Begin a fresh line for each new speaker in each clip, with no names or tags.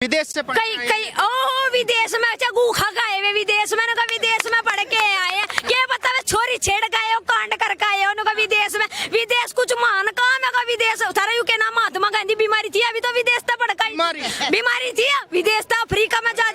विदेश से पढ़
कई कई ओ विदेश में अच्छा गूखा गए वे विदेश में उनका विदेश में पढ़ के आए हैं। क्या पता वे छोरी छेड़ गए हो कांड करके आए हो उनका विदेश में। विदेश कुछ मान काम है का विदेश थारा यू के नाम महात्मा गांधी बीमारी थी अभी तो विदेश था पढ़ गई बीमारी थी विदेश था अफ्रीका में जा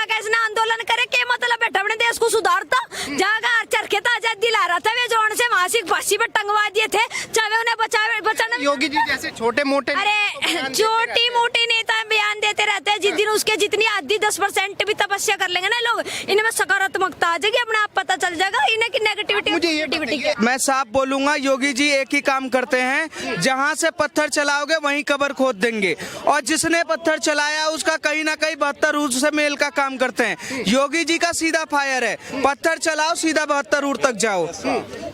के इसने आंदोलन करे के मतलब बैठा अपने देश को सुधारता जागा चरखे था आजाद दिला रहा था वे जोन से मासिक फांसी पर टंगवा दिए थे चाहे उन्हें बचाने
योगी जी जैसे छोटे मोटे
अरे छोटी मोटी नेता बयान देते रहते हैं जिस दिन उसके जितनी आधी 10% भी तपस्या कर लेंगे ना लोग इनमें सकारात्मकता आ जाएगी अपने आप पता चल जाएगा इन्हें की नेगेटिविटी।
मैं साफ बोलूंगा योगी जी एक ही काम करते हैं जहां से पत्थर चलाओगे वहीं कब्र खोद देंगे और जिसने पत्थर चलाया उसका कहीं ना कहीं 72 रूट से मेल का काम करते हैं। योगी जी का सीधा फायर है पत्थर चलाओ सीधा 72 रूट तक जाओ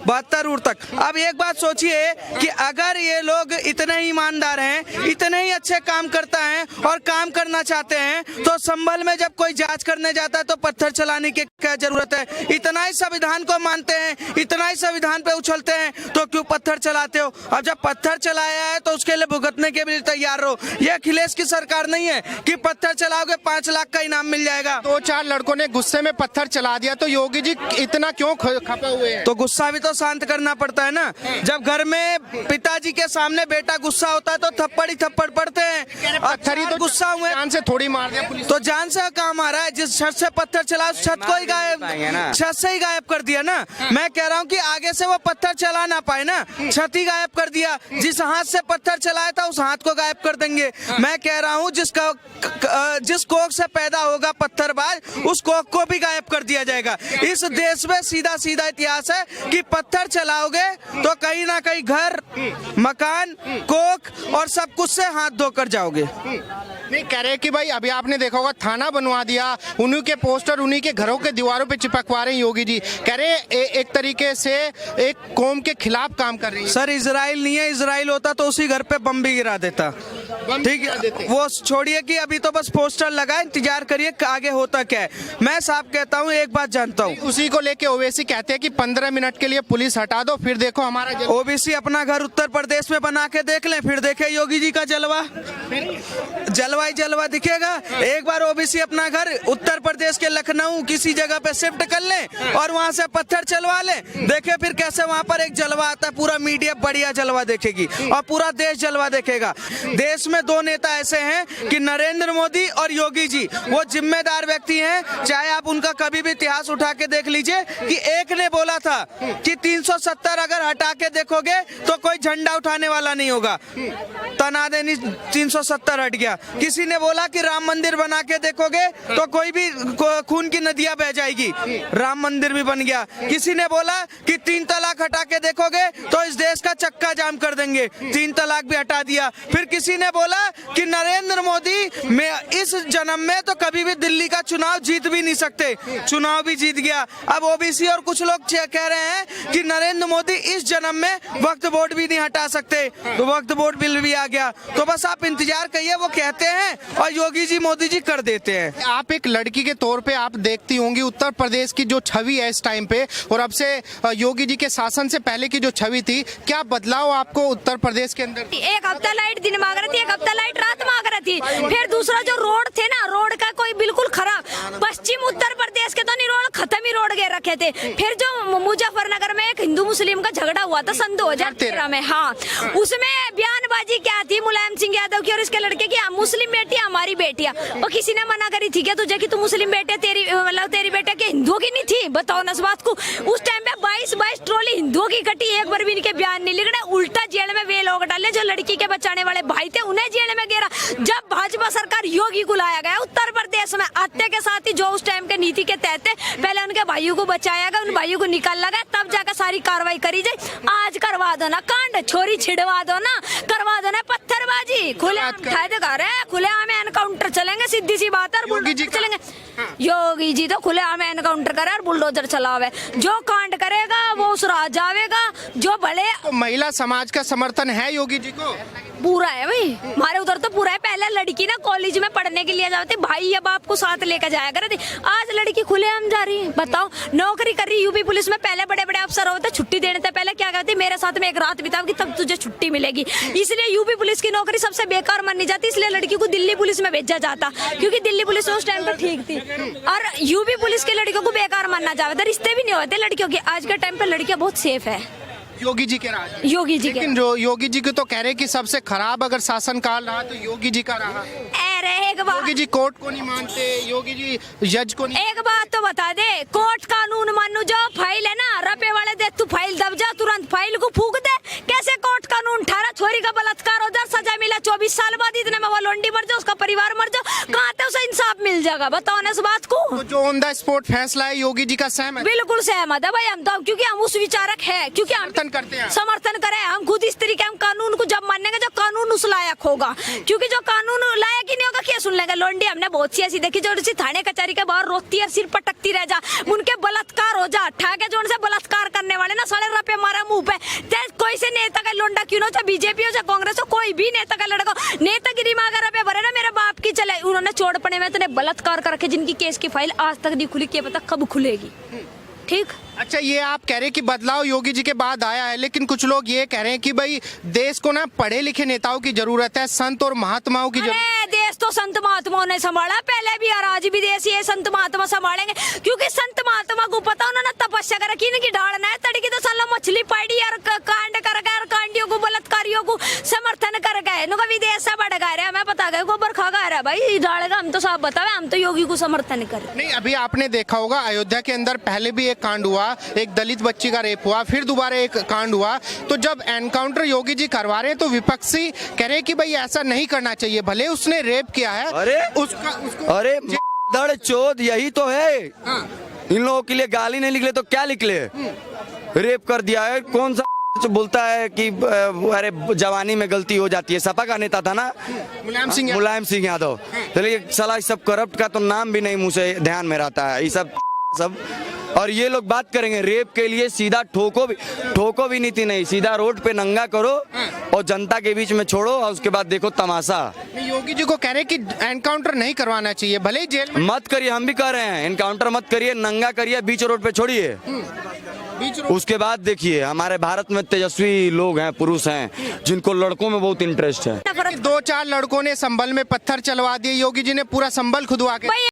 72 रूट तक। अब एक बात सोचिए कि अगर ये लोग इतने ही ईमानदार हैं इतने ही अच्छे काम करता है और काम करना चाहते हैं तो संभल में जब कोई जांच करने जाता है तो पत्थर चलाने की क्या जरूरत है। इतना ही संविधान को मानते हैं इतना ही संविधान पे उछलते हैं तो क्यों पत्थर चलाते हो। और जब पत्थर चलाया है तो उसके लिए भुगतने के भी तैयार रहो। ये अखिलेश की सरकार नहीं है कि पत्थर चलाओगे 5 लाख का इनाम मिल जाएगा।
2-4 लड़कों ने गुस्से में पत्थर चला दिया तो योगी जी इतना क्यों खपे हुए हैं।
तो गुस्सा भी तो शांत करना पड़ता है ना। जब घर में पिताजी के सामने बेटा गुस्सा होता है तो थप्पड़ ही थप्पड़ पड़ते हैं।
पत्थर ही तो
गुस्सा हुए
जान से थोड़ी मार दिया पुलिस
तो जान से काम आ रहा है। जिस छत से पत्थर चला उस छत को ही गायब छत से ही गायब कर दिया ना। मैं कह रहा हूँ कि आगे से वो पत्थर चला ना पाए ना छत ही गायब कर दिया। जिस हाथ से पत्थर चलाया था उस हाथ को गायब कर देंगे। मैं कह रहा हूँ जिस कोख से पैदा होगा पत्थरबाज उस कोख को भी गायब कर दिया जाएगा। इस देश में सीधा सीधा इतिहास है कि पत्थर चलाओगे तो कहीं ना कहीं घर मकान कोख और सब कुछ से हाथ धोकर जाओगे।
नहीं कह रहे कि भाई अभी आपने देखा होगा थाना बनवा दिया उन्हीं के पोस्टर उन्हीं के घरों के दीवारों पे चिपकवा रहे हैं योगी जी। कह रहे एक तरीके से एक कौम के खिलाफ काम कर रही है।
सर इजराइल नहीं है इजराइल होता तो उसी घर पे बम भी गिरा देता। ठीक है वो छोड़िए कि अभी तो बस पोस्टर लगाए इंतजार करिए आगे होता क्या है। मैं साफ कहता हूँ एक बात जानता हूँ
उसी को लेके ओवैसी कहते हैं कि 15 मिनट के लिए पुलिस हटा दो फिर देखो हमारा
ओबीसी अपना घर उत्तर प्रदेश में बना के देख लें फिर देखे योगी जी का जलवा दिखेगा। एक बार ओबीसी अपना घर उत्तर प्रदेश के लखनऊ किसी जगह पे शिफ्ट कर लें और वहां से पत्थर चलवा लें देखे फिर कैसे वहां पर एक जलवा आता है। पूरा मीडिया बढ़िया जलवा देखेगी और पूरा देश जलवा देखेगा। देश में 2 नेता ऐसे हैं कि नरेंद्र मोदी और योगी जी वो जिम्मेदार व्यक्ति हैं। चाहे आप उनका कभी भी इतिहास उठा के देख लीजिए कि एक ने बोला था कि 370 अगर हटा के देखोगे तो कोई झंडा उठाने वाला नहीं होगा। तनादेनी 370 हट गया। किसी ने बोला कि राम मंदिर बना के देखोगे तो कोई भी खून की नदियां बह जाएगी राम मंदिर भी बन गया। किसी ने बोला कि 3 तलाक हटा के देखोगे तो इस देश का चक्का जाम कर देंगे 3 तलाक भी हटा दिया। फिर किसी ने बोला कि नरेंद्र मोदी में इस जन्म में तो कभी भी दिल्ली का चुनाव जीत भी नहीं सकते चुनाव भी जीत गया। अब ओबीसी और कुछ लोग कह रहे हैं कि नरेंद्र मोदी इस जन्म में वक्फ बोर्ड भी नहीं हटा सकते तो वक्फ बोर्ड बिल भी आ गया। तो बस आप इंतजार करिए वो कहते हैं और योगी जी मोदी जी कर देते हैं।
आप एक लड़की के तौर पे आप देखती होंगी उत्तर प्रदेश की जो छवि है इस टाइम पे और अब से योगी जी के शासन से पहले की जो छवि थी क्या बदलाव आपको उत्तर प्रदेश के अंदर।
एक हफ्ता लाइट दिन मांग रही थी एक हफ्ता लाइट रात मांग रही थी। फिर दूसरा जो रोड थे ना रोड का कोई बिल्कुल खराब पश्चिम उत्तर प्रदेश के तो नहीं रोड खत्म ही रोड रखे थे। फिर जो मुजफ्फरनगर में एक हिंदू मुस्लिम का झगड़ा हुआ था सन 2013 में हाँ उसमें बयानबाजी क्या थी मुलायम सिंह यादव की और इसके लड़के की मुस्लिम बेटी हमारी बेटियां वो किसी ने मना करी थी क्या तुझे कि तू मुस्लिम बेटे तेरी मतलब तेरी बेटे के हिंदुओं की नहीं थी बताओ ना इस बात को। उस टाइम पे 22 ट्रॉली हिंदुओं की कटी एक बार भी इनके बयान नहीं लिख रहे उल्टा जेल में वे लोग डाले जो लड़की के बचाने वाले भाई थे उन्हें जेल में गिरा। जब भाजपा सरकार योगी को लाया गया उत्तर प्रदेश में आते के साथ ही जो उस टाइम के नीति के तहत पहले उनके भाइयों को बचाया गया उन भाइयों को निकाला गया तब जाकर सारी कार्रवाई करी जाए। आज करवा दो ना कांड छोरी छिड़वा दो ना करवा दो ना पत्थरबाजी खुले खुले आम एनकाउंटर एनकाउंटर चलेंगे, सीधी सी बात है।
योगी जी
चलेंगे, योगी जी तो खुलेआम एनकाउंटर करे और बुलडोजर चलावे, जो कांड करेगा वो उस राज जावेगा। जो भले
तो महिला समाज का समर्थन है योगी जी को?
पूरा है भाई, हमारे उधर तो पूरा है। पहले लड़की ना कॉलेज में पढ़ने के लिए जाती, भाई या बाप को साथ लेकर जाया करती, आज लड़की खुलेआम जा रही है। बताओ, नौकरी कर रही यूपी पुलिस में, पहले बड़े बड़े अफसर होते छुट्टी देने से पहले क्या कहती, मेरे साथ में एक रात बिताओगी तब तुझे छुट्टी मिलेगी। इसलिए यूपी पुलिस की नौकरी सबसे बेकार मानी जाती, इसलिए लड़की को दिल्ली पुलिस में भेजा जाता, क्योंकि दिल्ली पुलिस उस टाइम पर ठीक थी। और यूपी पुलिस की लड़कियों को बेकार मानना जाता, रिश्ते भी नहीं होते लड़कियों के। आज के टाइम पर लड़कियां बहुत सेफ है
योगी जी के राज में।
योगी जी के।
लेकिन जो योगी जी को तो कह रहे कि सबसे खराब अगर शासनकाल रहा तो योगी जी का रहा।
अरे एक बात,
योगी जी कोर्ट को नहीं मानते, योगी जी जज को नहीं।
एक बात तो बता दे, कोर्ट कानून मानू, जो फाइल है ना रपे वाले दे, तू फाइल दब जा, तुरंत फाइल को फूक दे। कैसे कोर्ट कानून ठारा, छोरी का बलात्कार हो जाए, सजा मिला 24 साल बाद, इतने में वो लोंडी मर जाओ, उसका परिवार मर जाओ, कहाँ से उसे इंसाफ मिल जाएगा? बताओ ना इस बात को।
तो जो ऑन द स्पॉट फैसला है योगी जी का सहमत?
बिल्कुल सहमत है भाई हम तो, क्योंकि हम उस विचारक है, क्योंकि हम
समर्थन करते हैं।
समर्थन करें हम खुद इस तरीके, हम कानून को जब मानेंगे जब कानून उस लायक होगा, क्योंकि जो कानून लायक ही नहीं होगा क्या सुन लेंगे? लोंडी हमने बहुत सी ऐसी देखी जो थाने कचहरी के बाहर रोती है, सिर पटकती रह जा, उनके बलात्कार हो जा, ठाके जोन से बलात्कार करने वाले ना साले रुपये मारा मुंह पे। कोई से नेता का लोंडा क्यों ना, चाहे बीजेपी हो चाहे कांग्रेस हो, कोई भी नेता का लड़का नेतागिरी में अगर रुपये भरे ना, मेरे बाप की चले, उन्होंने चोड़पने में तो बलात्कार कर रखे, जिनकी केस की फाइल आज तक नहीं खुली, क्या पता कब खुलेगी। ठीक।
अच्छा, ये आप कह रहे हैं कि बदलाव योगी जी के बाद आया है, लेकिन कुछ लोग ये कह रहे हैं कि भाई देश को ना पढ़े लिखे नेताओं की जरूरत है, संत और महात्माओं की जरूरत।
अरे देश तो संत महात्माओं ने संभाला पहले भी और आज भी देश ये संत महात्मा संभालेंगे, क्योंकि संत महात्मा को पता उन्होंने तपस्या कर रखी, इनकी ढालना है तड़की तो साला मछली पाड़ी और कांड कर गए, कांडियों को बलात्कारियों को समर्थन कर गए, इनका विदेश से बढ़ गए, हमें पता गए गोबर खा गए भाई डालेगा, हम तो साफ बतावे, हम तो योगी को समर्थन कर।
नहीं, अभी आपने देखा होगा अयोध्या के अंदर पहले भी एक कांड हुआ, एक दलित बच्ची का रेप हुआ, फिर दोबारा एक कांड हुआ। तो जब एनकाउंटर योगी जी करवा रहे हैं तो विपक्षी कह रहे हैं कि भाई ऐसा नहीं करना चाहिए, भले उसने रेप किया है।
अरे
उसको
अरे दड़ चोद, यही तो है। इन लोगों के लिए गाली नहीं निकले तो क्या निकले? रेप कर दिया है, कौन सा बोलता है कि अरे जवानी में गलती हो जाती है? सपा का नेता था ना मुलायम सिंह यादव। चलिए साला इस सब करप्ट का तो नाम भी नहीं मुंह से ध्यान में रहता है, ये सब। और ये लोग बात करेंगे रेप के लिए, सीधा ठोको भी नीति नहीं, सीधा रोड पे नंगा करो और जनता के बीच में छोड़ो और उसके बाद देखो तमाशा।
योगी जी को कह रहे हैं कि एनकाउंटर नहीं करवाना चाहिए, भले ही जेल में
मत करिए, हम भी कह रहे हैं एनकाउंटर मत करिए, नंगा करिए, बीच रोड पे छोड़िए। उसके बाद देखिए हमारे भारत में तेजस्वी लोग हैं, पुरुष हैं, जिनको लड़कों में बहुत इंटरेस्ट है।
2-4 लड़कों ने संभल में पत्थर चलवा दिए, योगी जी ने पूरा संभल खुदवा के